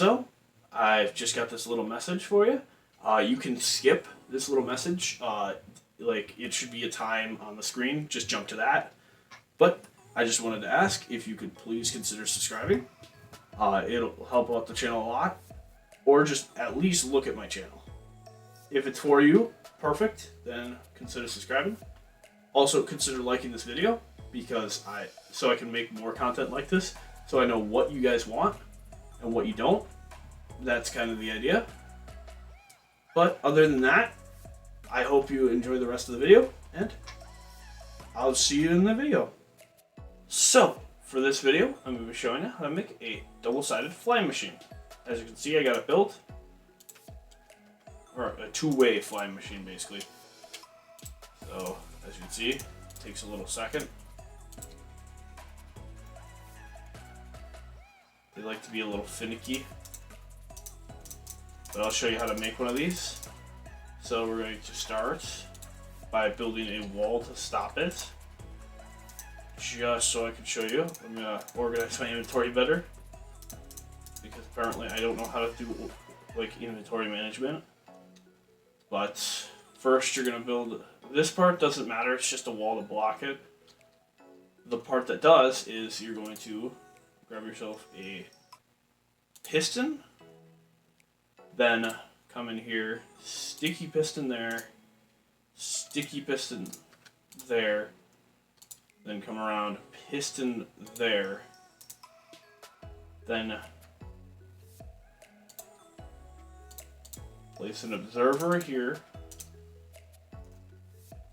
Also, I've just got this little message for you. You can skip this little message. Like, it should be a time on the screen. Just jump to that. But I just wanted to ask if you could please consider subscribing. It'll help out the channel a lot. Or just at least look at my channel. If it's for you, perfect, then consider subscribing. Also, consider liking this video so I can make more content like this, so I know what you guys want and what you don't. That's kind of the idea. But other than that, I hope you enjoy the rest of the video, and I'll see you in the video. So, for this video, I'm going to be showing you how to make a double-sided flying machine. As you can see, I got it built. Or a two-way flying machine, basically. So, as you can see, it takes a little second. They like to be a little finicky. But I'll show you how to make one of these. So we're going to start by building a wall to stop it. Just so I can show you. I'm going to organize my inventory better. Because apparently I don't know how to do like inventory management. But first you're going to build, this part doesn't matter, it's just a wall to block it. The part that does is you're going to grab yourself a piston, then come in here, sticky piston there, sticky piston there, then come around, piston there, then place an observer here,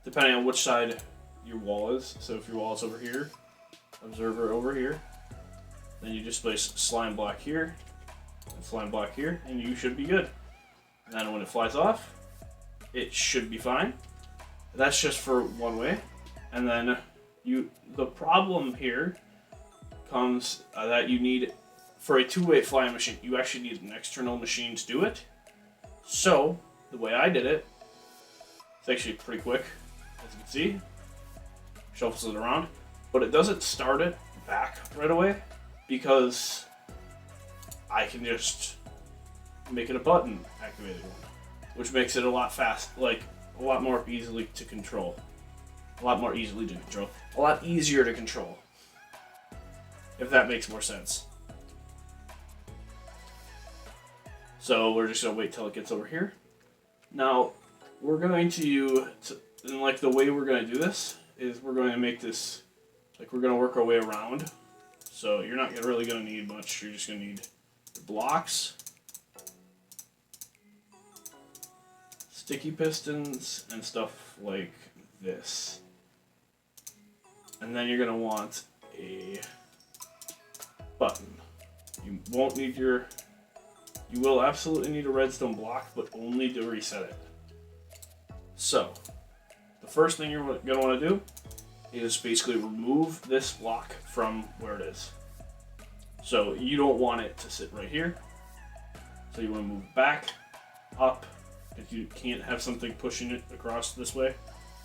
depending on which side your wall is. So if your wall is over here, observer over here, then you just place slime block here, and slime block here, and you should be good. And then when it flies off, it should be fine. That's just for one way. And then the problem here comes that you need, for a two-way flying machine, you actually need an external machine to do it. So, the way I did it, it's actually pretty quick, as you can see. Shuffles it around, but it doesn't start it back right away because I can just make it a button activated one, which makes it a lot a lot more easily to control. A lot easier to control. If that makes more sense. So we're just gonna wait till it gets over here. Now we're going to and like the way we're gonna do this is we're going to make this, like we're gonna work our way around. So you're not really gonna need much. You're just gonna need your blocks, sticky pistons, and stuff like this. And then you're gonna want a button. You won't need you will absolutely need a redstone block, but only to reset it. So, the first thing you're going to want to do is basically remove this block from where it is. So, you don't want it to sit right here. So, you want to move it back, up, if you can't have something pushing it across this way.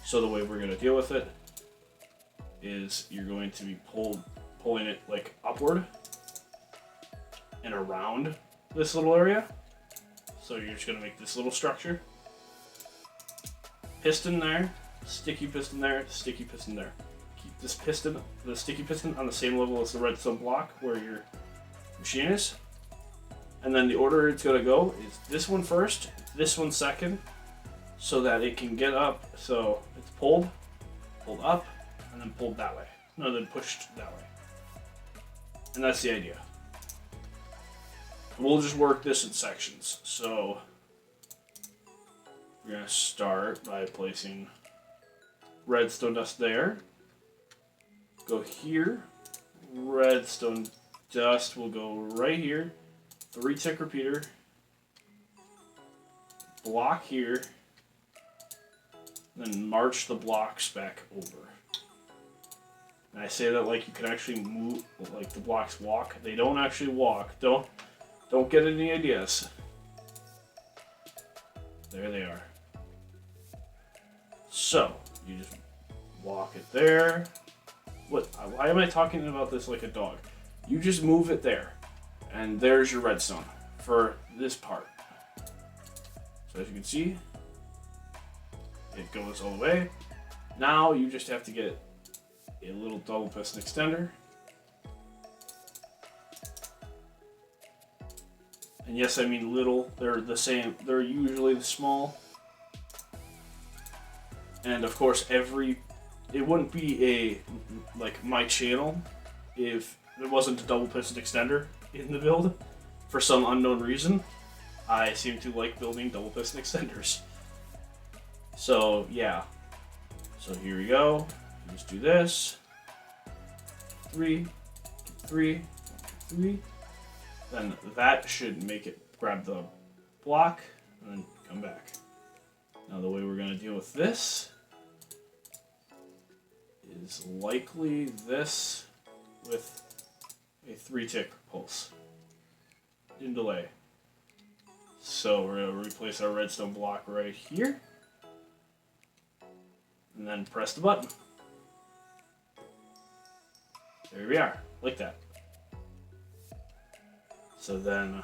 So, the way we're going to deal with it is you're going to be pulling it like upward and around this little area. So you're just going to make this little structure. Piston there, sticky piston there, sticky piston there. Keep this piston, the sticky piston, on the same level as the redstone block where your machine is. And then the order it's going to go is this one first, this one second, so that it can get up. So it's pulled up, and then pulled that way. No, then pushed that way. And that's the idea. We'll just work this in sections. So we're going to start by placing redstone dust there. Go here. Redstone dust will go right here. 3-tick repeater. Block here. Then march the blocks back over. And I say that like you can actually move, like the blocks walk. They don't actually walk. Don't get any ideas. There they are. So, you just walk it there. Why am I talking about this like a dog? You just move it there. And there's your redstone. for this part. So as you can see, it goes all the way. Now you just have to get a little double piston extender. And yes, I mean little, they're the same, they're usually the small. And of course it wouldn't be like my channel if there wasn't a double piston extender in the build. For some unknown reason, I seem to like building double piston extenders. So yeah, so here we go, let's do this. 3, 3, 3. Then that should make it grab the block and then come back. Now the way we're going to deal with this is likely this with a 3-tick pulse in delay. So we're going to replace our redstone block right here and then press the button. There we are, like that. So then,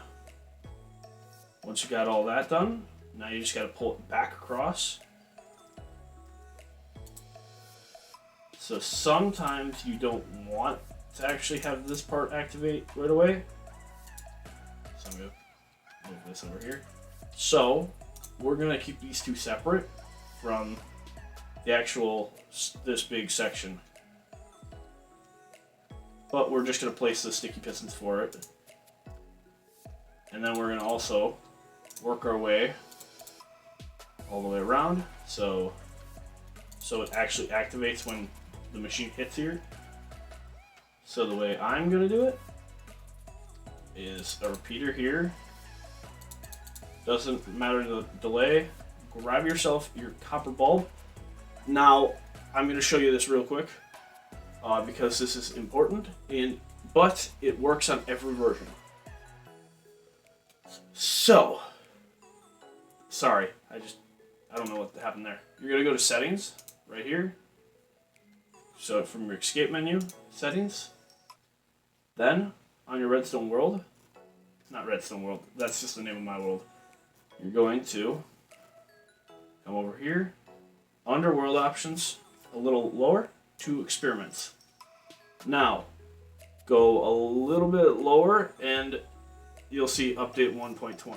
once you got all that done, now you just got to pull it back across. So sometimes you don't want to actually have this part activate right away. So I'm going to move this over here. So we're going to keep these two separate from the actual, this big section. But we're just going to place the sticky pistons for it. And then we're going to also work our way all the way around. So it actually activates when the machine hits here. So the way I'm going to do it is a repeater here. Doesn't matter the delay. Grab yourself your copper bulb. Now, I'm going to show you this real quick. Because this is important, but it works on every version. So, sorry, I don't know what happened there. You're gonna go to settings, right here. So from your escape menu, settings. Then, on your redstone world, not redstone world, that's just the name of my world. You're going to come over here, under world options, a little lower, to experiments. Now, go a little bit lower and you'll see update 1.21.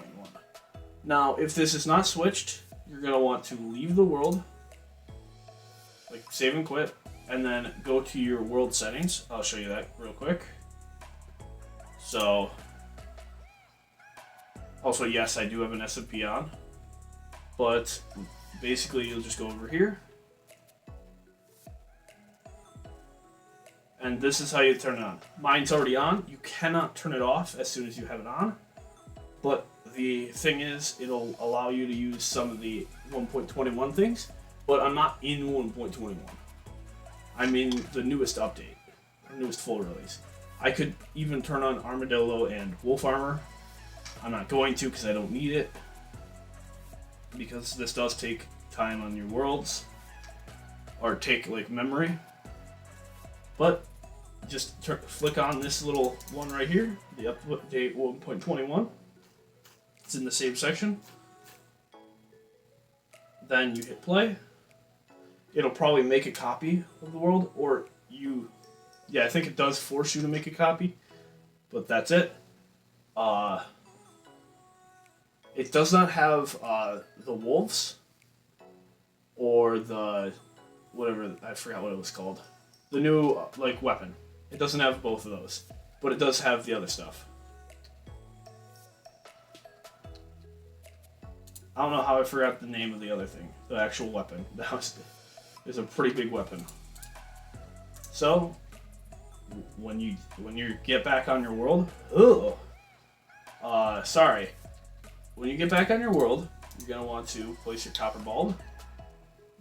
Now, if this is not switched, you're going to want to leave the world, like save and quit, and then go to your world settings. I'll show you that real quick. So, also yes, I do have an SMP on, but basically you'll just go over here. And this is how you turn it on. Mine's already on. You cannot turn it off as soon as you have it on. But the thing is, it'll allow you to use some of the 1.21 things. But I'm not in 1.21. I'm in the newest update, or newest full release. I could even turn on Armadillo and Wolf Armor. I'm not going to because I don't need it. Because this does take time on your worlds. Or take like memory. But just flick on this little one right here, the update 1.21. It's in the same section. Then you hit play. It'll probably make a copy of the world, or yeah, I think it does force you to make a copy, but that's it. It does not have the wolves, or the, whatever, I forgot what it was called. The new, like, weapon. It doesn't have both of those, but it does have the other stuff. I don't know how I forgot the name of the other thing, the actual weapon. That is a pretty big weapon. So, when you get back on your world, sorry. When you get back on your world, you're gonna want to place your copper bulb,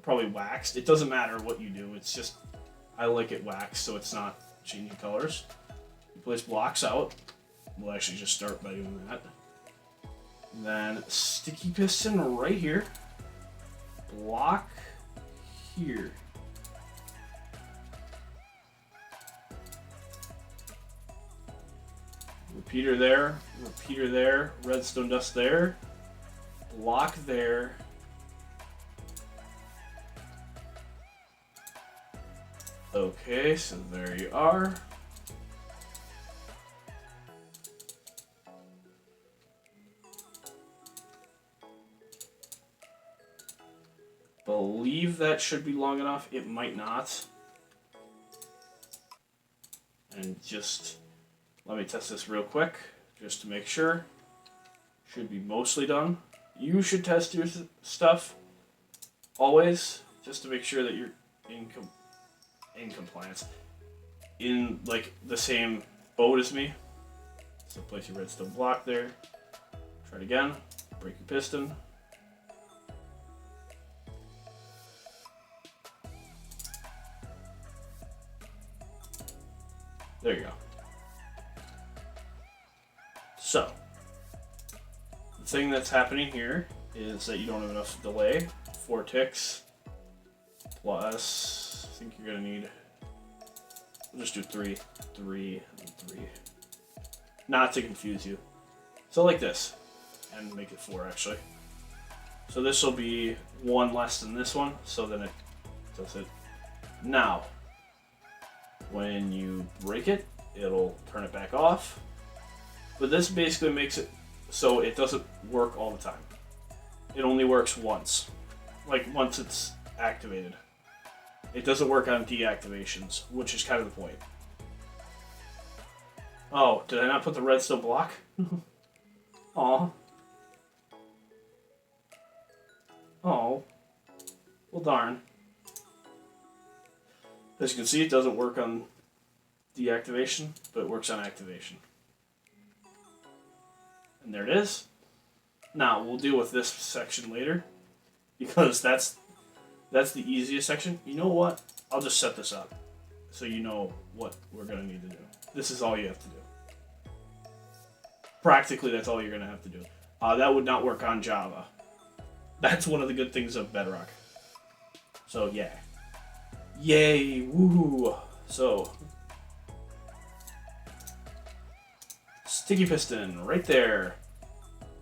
probably waxed. It doesn't matter what you do. It's just I like it waxed, so it's not changing colors. You place blocks out. We'll actually just start by doing that. And then sticky piston right here. Block here. repeater there, redstone dust there, block there. Okay, so there you are. Believe that should be long enough. It might not. And just let me test this real quick, just to make sure. Should be mostly done. You should test your stuff always, just to make sure that you're in compliance, in like the same boat as me. So place your redstone block there. Try it again. Break your piston. There you go. So, the thing that's happening here is that you don't have enough delay. 4 ticks plus, I think you're gonna need, we'll just do 3, 3, and 3. Not to confuse you. So like this, and make it 4 actually. So this will be 1 less than this one, so then it does it. Now, when you break it, it'll turn it back off. But this basically makes it so it doesn't work all the time. It only works once. Like once it's activated. It doesn't work on deactivations, which is kind of the point. Oh, did I not put the redstone block? Aw. Oh. Well, darn. As you can see, it doesn't work on deactivation, but it works on activation. And there it is. Now, we'll deal with this section later, because that's the easiest section. You know what? I'll just set this up, so you know what we're going to need to do. This is all you have to do. Practically, that's all you're going to have to do. That would not work on Java. That's one of the good things of Bedrock. So, yeah. Yay! Woohoo! So, sticky piston right there.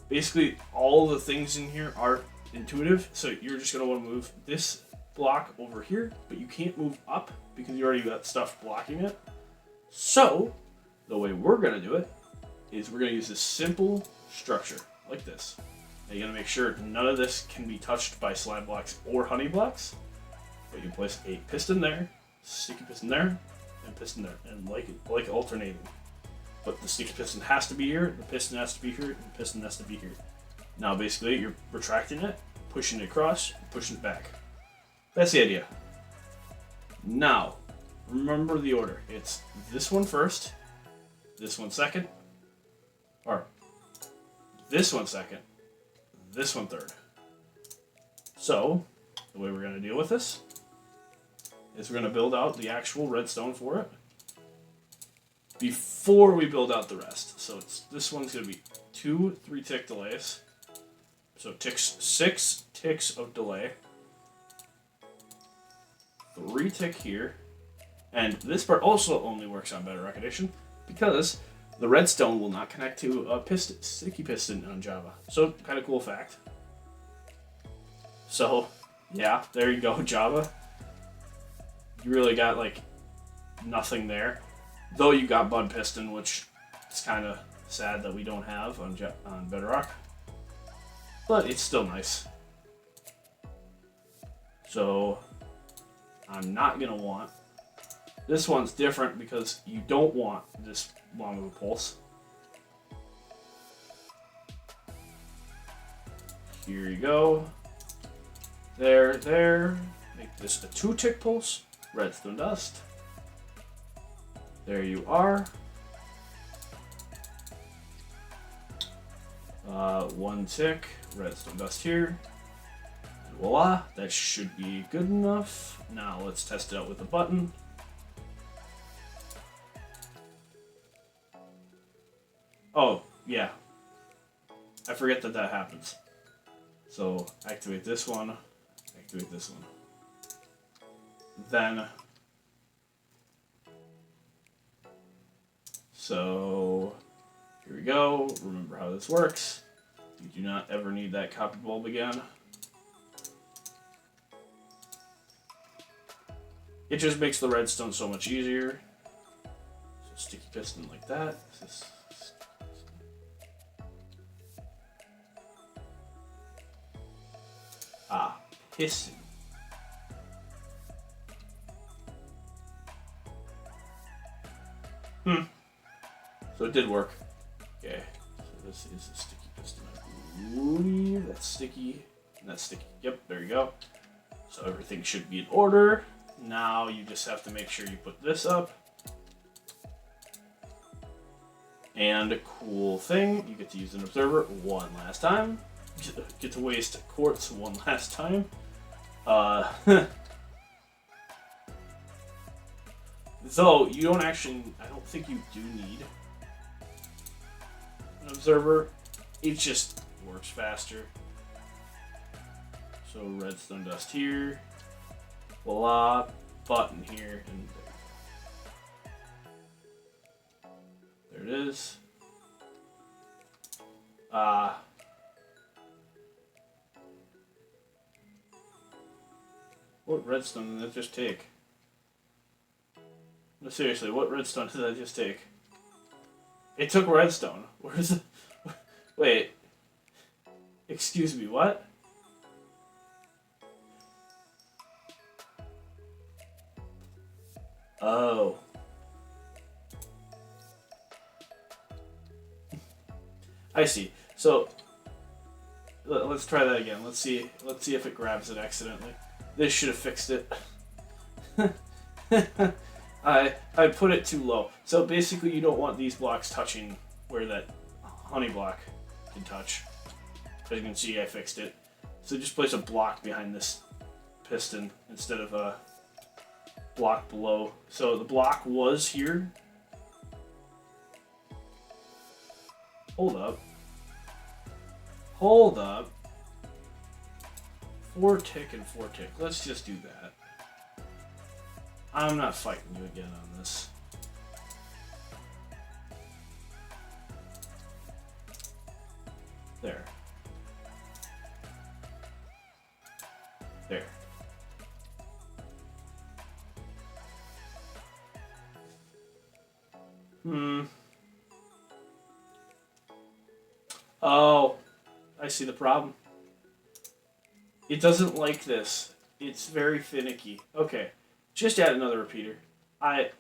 Basically, all the things in here are intuitive, so you're just going to want to move this block over here, but you can't move up because you already got stuff blocking it. So, the way we're going to do it is we're going to use this simple structure like this. Now you got to make sure none of this can be touched by slime blocks or honey blocks. But you place a piston there, sticky piston there, and piston there, and like alternating. But the sticky piston has to be here, the piston has to be here, and the piston has to be here. Now basically you're retracting it, pushing it across, pushing it back. That's the idea. Now, remember the order. It's this one first, this one second, or this one second, this one third. So, the way we're going to deal with this is we're going to build out the actual redstone for it before we build out the rest. So this one's going to be 2 3-tick delays. So 6 ticks of delay. 3 tick here. And this part also only works on Bedrock Edition because the redstone will not connect to a sticky piston on Java. So, kind of cool fact. So, yeah, there you go, Java. You really got, like, nothing there. Though you got Bud Piston, which is kind of sad that we don't have on Bedrock. But it's still nice. So, I'm not going to want... This one's different because you don't want this long of a pulse. Here you go. There. Make this a 2-tick pulse. Redstone dust. There you are. 1 tick. Redstone dust here. And voila. That should be good enough. Now let's test it out with a button. Oh, yeah. I forget that happens. So, activate this one. Activate this one. Then... So... Here we go. Remember how this works. You do not ever need that copper bulb again. It just makes the redstone so much easier. So sticky piston like that. Piston. So it did work. Okay. So this is a sticky piston. Ooh, that's sticky. And that's sticky. Yep, there you go. So everything should be in order. Now you just have to make sure you put this up. And a cool thing, you get to use an observer one last time. Get to waste quartz one last time. Though you don't actually, I don't think you do need an observer. It just works faster. So redstone dust here. Voila, button here, and there it is. What redstone did that just take? No, seriously, what redstone did that just take? It took redstone. Where's the... Wait. Excuse me, what? Oh. I see. So let's try that again. Let's see if it grabs it accidentally. This should have fixed it. I put it too low. So basically you don't want these blocks touching where that honey block can touch. As you can see, I fixed it. So just place a block behind this piston instead of a block below. So the block was here. Hold up. Hold up. 4 tick and 4 tick. Let's just do that. I'm not fighting you again on this. There. There. Oh, I see the problem. It doesn't like this. It's very finicky. Okay, just add another repeater. I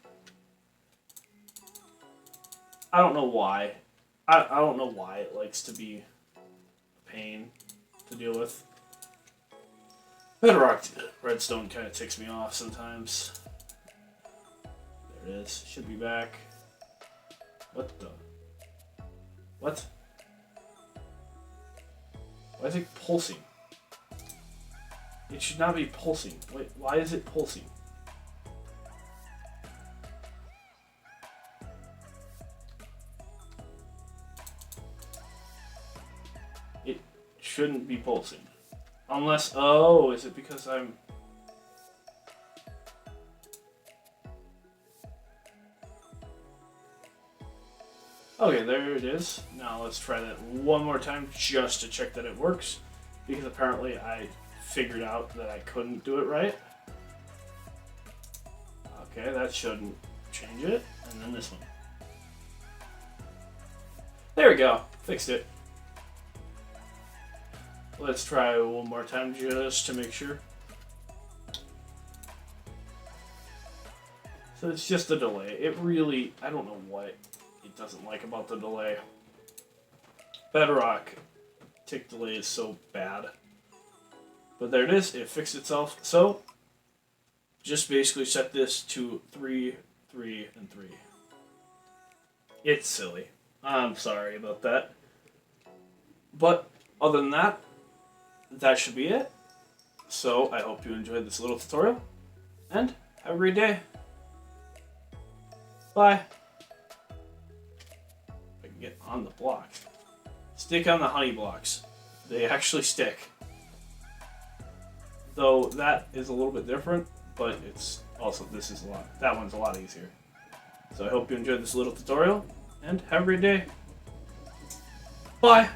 don't know why. I don't know why it likes to be a pain to deal with. Bedrock redstone kind of ticks me off sometimes. There it is. Should be back. What the? What? Why is it pulsing? It should not be pulsing. Wait, why is it pulsing? It shouldn't be pulsing. Unless, oh, is it because I'm... Okay, there it is. Now let's try that one more time just to check that it works. Because apparently I figured out that I couldn't do it right. Okay, that shouldn't change it. And then this one. There we go. Fixed it. Let's try one more time just to make sure. So it's just a delay. It really, I don't know what it doesn't like about the delay. Bedrock tick delay is so bad. But there it is, it fixed itself. So, just basically set this to 3, 3, and 3. It's silly. I'm sorry about that. But, other than that, that should be it. So, I hope you enjoyed this little tutorial. And, have a great day. Bye. If I can get on the block. Stick on the honey blocks. They actually stick. Though that is a little bit different, but it's also, that one's a lot easier. So I hope you enjoyed this little tutorial, and have a great day. Bye.